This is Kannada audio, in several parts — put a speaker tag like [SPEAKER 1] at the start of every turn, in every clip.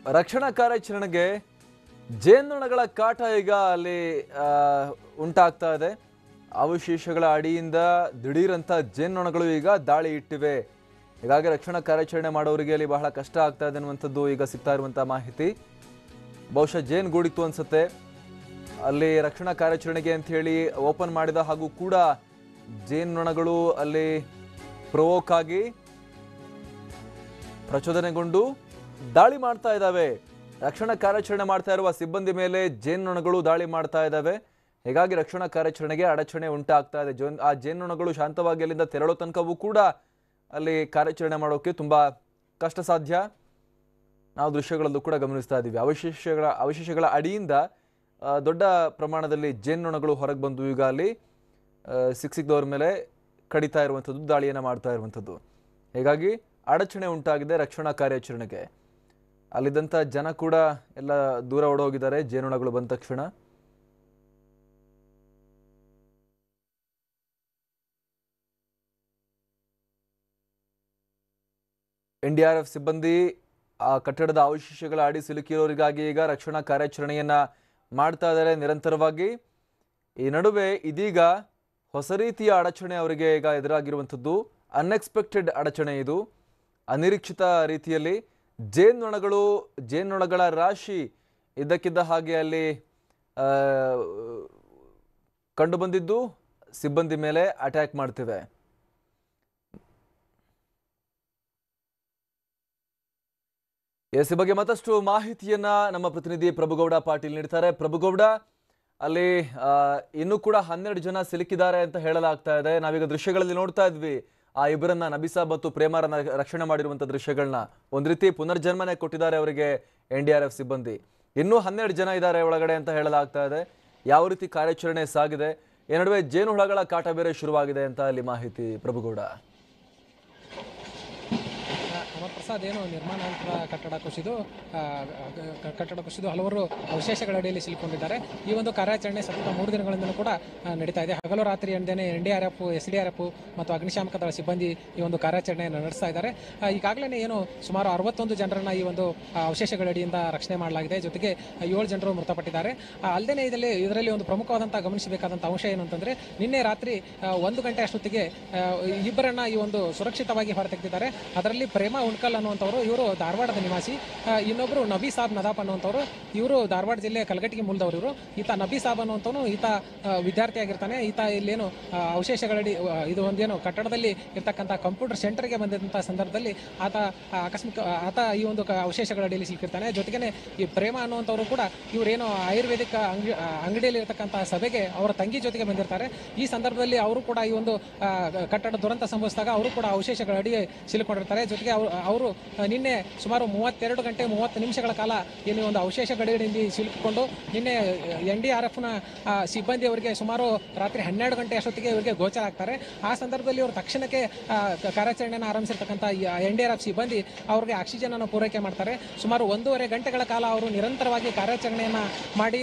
[SPEAKER 1] ರಕ್ಷಣಾ ಕಾರ್ಯಾಚರಣೆಗೆ ಜೇನುನೊಣಗಳ ಕಾಟ ಈಗ ಅಲ್ಲಿ ಉಂಟಾಗ್ತಾ ಇದೆ. ಅವಶೇಷಗಳ ಅಡಿಯಿಂದ ದಿಢೀರಂತ ಜೇನುನೊಣಗಳು ಈಗ ದಾಳಿ ಇಟ್ಟಿವೆ. ಹೀಗಾಗಿ ರಕ್ಷಣಾ ಕಾರ್ಯಾಚರಣೆ ಮಾಡೋರಿಗೆ ಅಲ್ಲಿ ಬಹಳ ಕಷ್ಟ ಆಗ್ತಾ ಇದೆ ಅನ್ನುವಂಥದ್ದು ಈಗ ಸಿಗ್ತಾ ಇರುವಂತಹ ಮಾಹಿತಿ. ಬಹುಶಃ ಜೇನುಗೂಡಿತ್ತು ಅನ್ಸುತ್ತೆ ಅಲ್ಲಿ ರಕ್ಷಣಾ ಕಾರ್ಯಾಚರಣೆಗೆ ಅಂತ ಹೇಳಿ ಓಪನ್ ಮಾಡಿದ ಹಾಗೂ ಕೂಡ ಜೇನುನೊಣಗಳು ಅಲ್ಲಿ ಪ್ರವೋಕ್ ಆಗಿ ಪ್ರಚೋದನೆಗೊಂಡು ದಾಳಿ ಮಾಡ್ತಾ ಇದ್ದಾವೆ. ರಕ್ಷಣಾ ಕಾರ್ಯಾಚರಣೆ ಮಾಡ್ತಾ ಇರುವ ಸಿಬ್ಬಂದಿ ಮೇಲೆ ಜೇನುನೊಣಗಳು ದಾಳಿ ಮಾಡ್ತಾ ಇದ್ದಾವೆ. ಹೀಗಾಗಿ ರಕ್ಷಣಾ ಕಾರ್ಯಾಚರಣೆಗೆ ಅಡಚಣೆ ಉಂಟಾಗ್ತಾ ಇದೆ. ಆ ಜೇನುನೊಣಗಳು ಶಾಂತವಾಗಿ ಅಲ್ಲಿಂದ ತೆರಳೋ ತನಕವೂ ಕೂಡ ಅಲ್ಲಿ ಕಾರ್ಯಾಚರಣೆ ಮಾಡೋಕೆ ತುಂಬಾ ಕಷ್ಟ ಸಾಧ್ಯ. ನಾವು ದೃಶ್ಯಗಳಲ್ಲೂ ಕೂಡ ಗಮನಿಸ್ತಾ ಇದ್ದೀವಿ. ಅವಶೇಷಗಳ ಅಡಿಯಿಂದ ದೊಡ್ಡ ಪ್ರಮಾಣದಲ್ಲಿ ಜೇನುನೊಣಗಳು ಹೊರಗೆ ಬಂದು ಈಗ ಅಲ್ಲಿ ಸಿಕ್ಕಿದವ್ರ ಮೇಲೆ ಕಡಿತಾ ಇರುವಂಥದ್ದು, ದಾಳಿಯನ್ನು ಮಾಡ್ತಾ ಇರುವಂಥದ್ದು. ಹೀಗಾಗಿ ಅಡಚಣೆ ಉಂಟಾಗಿದೆ ರಕ್ಷಣಾ ಕಾರ್ಯಾಚರಣೆಗೆ. ಅಲ್ಲಿದ್ದಂಥ ಜನ ಕೂಡ ಎಲ್ಲ ದೂರ ಓಡೋಗಿದ್ದಾರೆ ಜೇನುನೊಣಗಳು ಬಂದ ತಕ್ಷಣ. NDRF ಸಿಬ್ಬಂದಿ ಆ ಕಟ್ಟಡದ ಅವಶೇಷಗಳ ಅಡಿ ಸಿಲುಕಿರೋರಿಗಾಗಿ ಈಗ ರಕ್ಷಣಾ ಕಾರ್ಯಾಚರಣೆಯನ್ನ ಮಾಡ್ತಾ ಇದ್ದಾರೆ ನಿರಂತರವಾಗಿ. ಈ ನಡುವೆ ಇದೀಗ ಹೊಸ ರೀತಿಯ ಅಡಚಣೆ ಅವರಿಗೆ ಈಗ ಎದುರಾಗಿರುವಂಥದ್ದು. ಅನ್ಎಕ್ಸ್ಪೆಕ್ಟೆಡ್ ಅಡಚಣೆ ಇದು. ಅನಿರೀಕ್ಷಿತ ರೀತಿಯಲ್ಲಿ ಜೇನುನೊಣಗಳ ರಾಶಿ ಇದ್ದಕ್ಕಿದ್ದ ಹಾಗೆ ಅಲ್ಲಿ ಕಂಡು ಬಂದಿದ್ದು ಸಿಬ್ಬಂದಿ ಮೇಲೆ ಅಟ್ಯಾಕ್ ಮಾಡ್ತಿವೆ. ಈ ಬಗ್ಗೆ ಮತ್ತಷ್ಟು ಮಾಹಿತಿಯನ್ನ ನಮ್ಮ ಪ್ರತಿನಿಧಿ ಪ್ರಭುಗೌಡ ಪಾಟೀಲ್ ನೀಡ್ತಾರೆ. ಪ್ರಭುಗೌಡ, ಅಲ್ಲಿ ಇನ್ನೂ ಕೂಡ 12 ಜನ ಸಿಲುಕಿದ್ದಾರೆ ಅಂತ ಹೇಳಲಾಗ್ತಾ ಇದೆ. ನಾವೀಗ ದೃಶ್ಯಗಳಲ್ಲಿ ನೋಡ್ತಾ ಇದ್ವಿ ಆ ಇಬ್ಬರನ್ನ, ನಬಿಸಾಬ್ ಮತ್ತು ಪ್ರೇಮಾರನ್ನ ರಕ್ಷಣೆ ಮಾಡಿರುವಂತ ದೃಶ್ಯಗಳನ್ನ. ಒಂದ್ ರೀತಿ ಪುನರ್ಜನ್ಮನೆ ಕೊಟ್ಟಿದ್ದಾರೆ ಅವರಿಗೆ NDRF ಸಿಬ್ಬಂದಿ. ಇನ್ನೂ 12 ಜನ ಇದ್ದಾರೆ ಒಳಗಡೆ ಅಂತ ಹೇಳಲಾಗ್ತಾ ಇದೆ. ಯಾವ ರೀತಿ ಕಾರ್ಯಾಚರಣೆ ಸಾಗಿದೆ? ಈ ನಡುವೆ ಜೇನುಹುಳಗಳ ಕಾಟ ಬೇರೆ ಶುರುವಾಗಿದೆ ಅಂತ ಅಲ್ಲಿ ಮಾಹಿತಿ. ಪ್ರಭುಗೌಡ,
[SPEAKER 2] ಅಮರ್ ಪ್ರಸಾದ್, ಏನು ನಿರ್ಮಾಣಾಂತರ ಕಟ್ಟಡ ಕುಸಿದು ಹಲವರು ಅವಶೇಷಗಳ ಅಡಿಯಲ್ಲಿ ಸಿಲುಕೊಂಡಿದ್ದಾರೆ. ಈ ಒಂದು ಕಾರ್ಯಾಚರಣೆ ಸತತ 3 ದಿನಗಳಿಂದಲೂ ಕೂಡ ನಡೀತಾ ಇದೆ. ಹಗಲು ರಾತ್ರಿ ಎಂದೇನೆ NDRF, SDRF ಮತ್ತು ಅಗ್ನಿಶಾಮಕ ದಳ ಸಿಬ್ಬಂದಿ ಈ ಒಂದು ಕಾರ್ಯಾಚರಣೆಯನ್ನು ನಡೆಸ್ತಾ ಇದ್ದಾರೆ. ಈಗಾಗಲೇ ಏನು ಸುಮಾರು 61 ಜನರನ್ನ ಈ ಒಂದು ಅವಶೇಷಗಳ ಅಡಿಯಿಂದ ರಕ್ಷಣೆ ಮಾಡಲಾಗಿದೆ. ಜೊತೆಗೆ 7 ಜನರು ಮೃತಪಟ್ಟಿದ್ದಾರೆ. ಅಲ್ಲದೆ ಇದರಲ್ಲಿ ಒಂದು ಪ್ರಮುಖವಾದಂತಹ ಗಮನಿಸಬೇಕಾದಂಥ ಅಂಶ ಏನು ಅಂತಂದ್ರೆ, ನಿನ್ನೆ ರಾತ್ರಿ 1 ಗಂಟೆ ಅಷ್ಟೊತ್ತಿಗೆ ಇಬ್ಬರನ್ನ ಈ ಒಂದು ಸುರಕ್ಷಿತವಾಗಿ ಹೊರತೆಗೆದಿದ್ದಾರೆ. ಅದರಲ್ಲಿ ಪ್ರೇಮ ಉಣ್ಕಲ್ ಅನ್ನುವಂಥವ್ರು, ಇವರು ಧಾರವಾಡದ ನಿವಾಸಿ. ಇನ್ನೊಬ್ರು ನಬಿಸಾಬ್ ನದಾಪ್ ಅನ್ನುವಂಥವ್ರು, ಇವರು ಧಾರವಾಡ ಜಿಲ್ಲೆ ಕಲಘಟಗಿ ಮೂಲದವರು. ಇವರು ಈತ ನಬಿಸಾಬ್ ಅನ್ನುವಂಥವನು ಈತ ವಿದ್ಯಾರ್ಥಿ ಆಗಿರ್ತಾನೆ. ಈತ ಇಲ್ಲೇನು ಅವಶೇಷಗಳಡಿ ಇದು ಒಂದೇನು ಕಟ್ಟಡದಲ್ಲಿ ಇರ್ತಕ್ಕಂಥ ಕಂಪ್ಯೂಟರ್ ಸೆಂಟರ್ಗೆ ಬಂದಿದ್ದಂಥ ಸಂದರ್ಭದಲ್ಲಿ ಆತ ಈ ಒಂದು ಅವಶೇಷಗಳಡಿಯಲ್ಲಿ ಸಿಲುಕಿರ್ತಾನೆ. ಜೊತೆಗೇನೆ ಈ ಪ್ರೇಮ ಅನ್ನುವಂಥವ್ರು ಕೂಡ ಇವರೇನು ಆಯುರ್ವೇದಿಕ್ ಅಂಗಡಿಯಲ್ಲಿ ಇರ್ತಕ್ಕಂಥ ಸಭೆಗೆ ಅವರ ತಂಗಿ ಜೊತೆಗೆ ಬಂದಿರ್ತಾರೆ. ಈ ಸಂದರ್ಭದಲ್ಲಿ ಅವರು ಕೂಡ ಈ ಒಂದು ಕಟ್ಟಡ ದುರಂತ ಸಂಭವಿಸಿದಾಗ ಅವರು ಕೂಡ ಅವಶೇಷಗಳ ಅಡಿ ಸಿಲುಕೊಂಡಿರ್ತಾರೆ. ಜೊತೆಗೆ ಅವರು ನಿನ್ನೆ ಸುಮಾರು 32 ಗಂಟೆ 30 ನಿಮಿಷಗಳ ಕಾಲ ಇಲ್ಲಿ ಒಂದು ಅವಶೇಷಗಳಿಂದ ಸಿಲುಕಿಕೊಂಡು ನಿನ್ನೆ NDRFನ ಸಿಬ್ಬಂದಿ ಅವರಿಗೆ ಸುಮಾರು ರಾತ್ರಿ 12 ಗಂಟೆ ಅಷ್ಟೊತ್ತಿಗೆ ಇವರಿಗೆ ಗೋಚರ ಆಗ್ತಾರೆ. ಆ ಸಂದರ್ಭದಲ್ಲಿ ಅವರು ತಕ್ಷಣಕ್ಕೆ ಕಾರ್ಯಾಚರಣೆಯನ್ನು ಆರಂಭಿಸಿರ್ತಕ್ಕಂಥ NDRF ಸಿಬ್ಬಂದಿ ಅವರಿಗೆ ಆಕ್ಸಿಜನ್ ಅನ್ನು ಪೂರೈಕೆ ಮಾಡ್ತಾರೆ. ಸುಮಾರು 1.5 ಗಂಟೆಗಳ ಕಾಲ ಅವರು ನಿರಂತರವಾಗಿ ಕಾರ್ಯಾಚರಣೆಯನ್ನ ಮಾಡಿ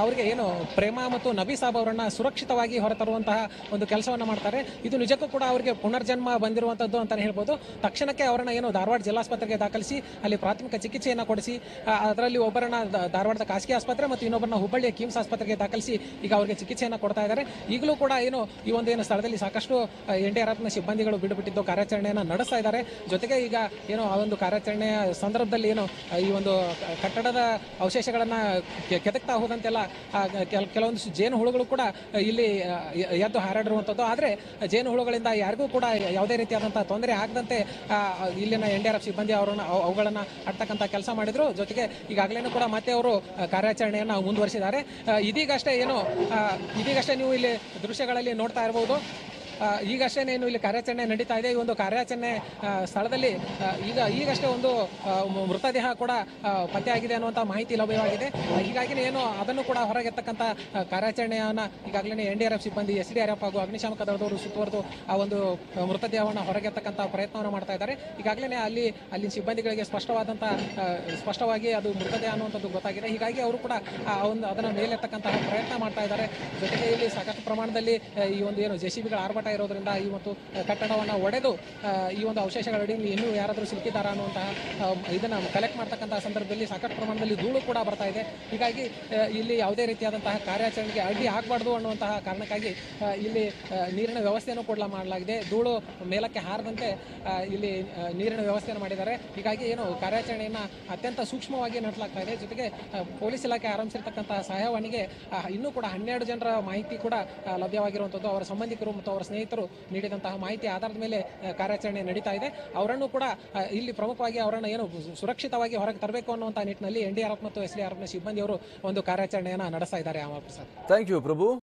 [SPEAKER 2] ಅವರಿಗೆ ಏನು ಪ್ರೇಮ ಮತ್ತು ನಬಿಸಾಬ್ ಅವರನ್ನ ಸುರಕ್ಷಿತವಾಗಿ ಹೊರತರುವಂತಹ ಒಂದು ಕೆಲಸವನ್ನ ಮಾಡ್ತಾರೆ. ಇದು ನಿಜಕ್ಕೂ ಕೂಡ ಅವರಿಗೆ ಪುನರ್ಜನ್ಮ ಬಂದಿರುವಂತದ್ದು ಅಂತಾನೆ ಹೇಳ್ಬೋದು. ತಕ್ಷಣಕ್ಕೆ ಅವರನ್ನ ಏನು ಧಾರವಾಡ ಜಿಲ್ಲಾಸ್ಪತ್ರೆಗೆ ದಾಖಲಿಸಿ ಅಲ್ಲಿ ಪ್ರಾಥಮಿಕ ಚಿಕಿತ್ಸೆಯನ್ನು ಕೊಡಿಸಿ, ಅದರಲ್ಲಿ ಒಬ್ಬರನ್ನ ಧಾರವಾಡದ ಖಾಸಗಿ ಆಸ್ಪತ್ರೆ ಮತ್ತು ಇನ್ನೊಬ್ಬರನ್ನ ಹುಬ್ಬಳ್ಳಿಯ ಕಿಮ್ಸ್ ಆಸ್ಪತ್ರೆಗೆ ದಾಖಲಿಸಿ ಈಗ ಅವರಿಗೆ ಚಿಕಿತ್ಸೆಯನ್ನು ಕೊಡ್ತಾ ಇದ್ದಾರೆ. ಈಗಲೂ ಕೂಡ ಏನು ಈ ಒಂದು ಸ್ಥಳದಲ್ಲಿ ಸಾಕಷ್ಟು NDRFನ ಸಿಬ್ಬಂದಿಗಳು ಬಿಡುಬಿಟ್ಟಿದ್ದು ಕಾರ್ಯಾಚರಣೆಯನ್ನು ನಡೆಸ್ತಾ ಇದ್ದಾರೆ. ಜೊತೆಗೆ ಈಗ ಏನು ಆ ಒಂದು ಕಾರ್ಯಾಚರಣೆಯ ಸಂದರ್ಭದಲ್ಲಿ ಏನು ಈ ಒಂದು ಕಟ್ಟಡದ ಅವಶೇಷಗಳನ್ನ ಕೆದಕ್ತಾ ಹೋದಂತೆಲ್ಲ ಕೆಲವೊಂದು ಜೇನು ಹುಳುಗಳು ಕೂಡ ಇಲ್ಲಿ ಎದ್ದು ಹಾರಾಡಿರುವಂಥದ್ದು. ಆದರೆ ಜೇನು ಹುಳುಗಳಿಂದ ಯಾರಿಗೂ ಕೂಡ ಯಾವುದೇ ರೀತಿಯಾದಂತಹ ತೊಂದರೆ ಆಗದಂತೆ ಇಲ್ಲಿನ NDRF ಸಿಬ್ಬಂದಿ ಅವುಗಳನ್ನ ಅಡ್ತಕ್ಕಂಥ ಕೆಲಸ ಮಾಡಿದ್ರು. ಜೊತೆಗೆ ಈಗಾಗಲೇ ಕೂಡ ಮತ್ತೆ ಅವರು ಕಾರ್ಯಾಚರಣೆಯನ್ನು ಮುಂದುವರಿಸಿದ್ದಾರೆ. ಇದೀಗಷ್ಟೇ ನೀವು ಇಲ್ಲಿ ದೃಶ್ಯಗಳಲ್ಲಿ ನೋಡ್ತಾ ಇರಬಹುದು. ಈಗಷ್ಟೇ ಇಲ್ಲಿ ಕಾರ್ಯಾಚರಣೆ ನಡೀತಾ ಇದೆ. ಈ ಒಂದು ಕಾರ್ಯಾಚರಣೆ ಸ್ಥಳದಲ್ಲಿ ಈಗಷ್ಟೇ ಒಂದು ಮೃತದೇಹ ಕೂಡ ಪತ್ತೆಯಾಗಿದೆ ಅನ್ನುವಂಥ ಮಾಹಿತಿ ಲಭ್ಯವಾಗಿದೆ. ಹೀಗಾಗಿ ಏನು ಅದನ್ನು ಕೂಡ ಹೊರಗೆತ್ತಕ್ಕಂಥ ಕಾರ್ಯಾಚರಣೆಯನ್ನು ಈಗಾಗಲೇ NDRF ಸಿಬ್ಬಂದಿ, SDRF ಹಾಗೂ ಅಗ್ನಿಶಾಮಕ ದಳದವರು ಸುತ್ತುವರೆದು ಆ ಒಂದು ಮೃತದೇಹವನ್ನು ಹೊರಗೆತ್ತಕ್ಕಂಥ ಪ್ರಯತ್ನವನ್ನು ಮಾಡ್ತಾ ಇದ್ದಾರೆ. ಈಗಾಗಲೇ ಅಲ್ಲಿ ಸಿಬ್ಬಂದಿಗಳಿಗೆ ಸ್ಪಷ್ಟವಾಗಿ ಅದು ಮೃತದೇಹ ಅನ್ನುವಂಥದ್ದು ಗೊತ್ತಾಗಿದೆ. ಹೀಗಾಗಿ ಅವರು ಕೂಡ ಅದನ್ನು ಮೇಲೆತ್ತಕ್ಕಂತಹ ಪ್ರಯತ್ನ ಮಾಡ್ತಾ ಇದ್ದಾರೆ. ಜೊತೆಗೆ ಇಲ್ಲಿ ಸಾಕಷ್ಟು ಪ್ರಮಾಣದಲ್ಲಿ ಈ ಒಂದು ಏನು JCBಗಳ ಆರ್ಭಟ ಕವಾಟ ಇರೋದ್ರಿಂದ ಈ ಒಂದು ಕಟ್ಟಡವನ್ನು ಒಡೆದು ಈ ಒಂದು ಅವಶೇಷಗಳಡಿ ಇನ್ನೂ ಯಾರಾದರೂ ಸಿಲುಕಿದ್ದಾರಾ ಅನ್ನುವಂತಹ ಇದನ್ನು ಕಲೆಕ್ಟ್ ಮಾಡ್ತಕ್ಕಂತಹ ಸಂದರ್ಭದಲ್ಲಿ ಸಾಕಷ್ಟು ಪ್ರಮಾಣದಲ್ಲಿ ಧೂಳು ಕೂಡ ಬರ್ತಾ ಇದೆ. ಹೀಗಾಗಿ ಇಲ್ಲಿ ಯಾವುದೇ ರೀತಿಯಾದಂತಹ ಕಾರ್ಯಾಚರಣೆಗೆ ಅಡ್ಡಿ ಆಗಬಾರ್ದು ಅನ್ನುವಂತಹ ಕಾರಣಕ್ಕಾಗಿ ಇಲ್ಲಿ ನೀರಿನ ವ್ಯವಸ್ಥೆಯನ್ನು ಕೂಡ ಮಾಡಲಾಗಿದೆ. ಧೂಳು ಮೇಲಕ್ಕೆ ಹಾರದಂತೆ ಇಲ್ಲಿ ನೀರಿನ ವ್ಯವಸ್ಥೆಯನ್ನು ಮಾಡಿದ್ದಾರೆ. ಹೀಗಾಗಿ ಏನು ಕಾರ್ಯಾಚರಣೆಯನ್ನು ಅತ್ಯಂತ ಸೂಕ್ಷ್ಮವಾಗಿ ನಡೆಸಲಾಗ್ತಾ ಇದೆ. ಜೊತೆಗೆ ಪೊಲೀಸ್ ಇಲಾಖೆ ಆರಂಭಿಸಿರ್ತಕ್ಕಂತಹ ಸಹಾಯವಾಣಿಗೆ ಇನ್ನೂ ಕೂಡ 12 ಜನರ ಮಾಹಿತಿ ಕೂಡ ಲಭ್ಯವಾಗಿರುವಂಥದ್ದು. ಅವರ ಸಂಬಂಧಿಕರು ಮತ್ತು ಅವರ ಸ್ನೇಹಿತರು ನೀಡಿದಂತಹ ಮಾಹಿತಿ ಆಧಾರದ ಮೇಲೆ ಕಾರ್ಯಾಚರಣೆ ನಡೀತಾ ಇದೆ. ಅವರನ್ನು ಕೂಡ ಇಲ್ಲಿ ಪ್ರಮುಖವಾಗಿ ಅವರನ್ನು ಏನು ಸುರಕ್ಷಿತವಾಗಿ ಹೊರಗೆ ತರಬೇಕು ಅನ್ನುವಂಥ ನಿಟ್ಟಿನಲ್ಲಿ NDRF ಮತ್ತು SDRF ಸಿಬ್ಬಂದಿಯವರು ಒಂದು ಕಾರ್ಯಾಚರಣೆಯನ್ನು ನಡೆಸ್ತಾ ಇದ್ದಾರೆ.
[SPEAKER 1] Thank you Prabhu.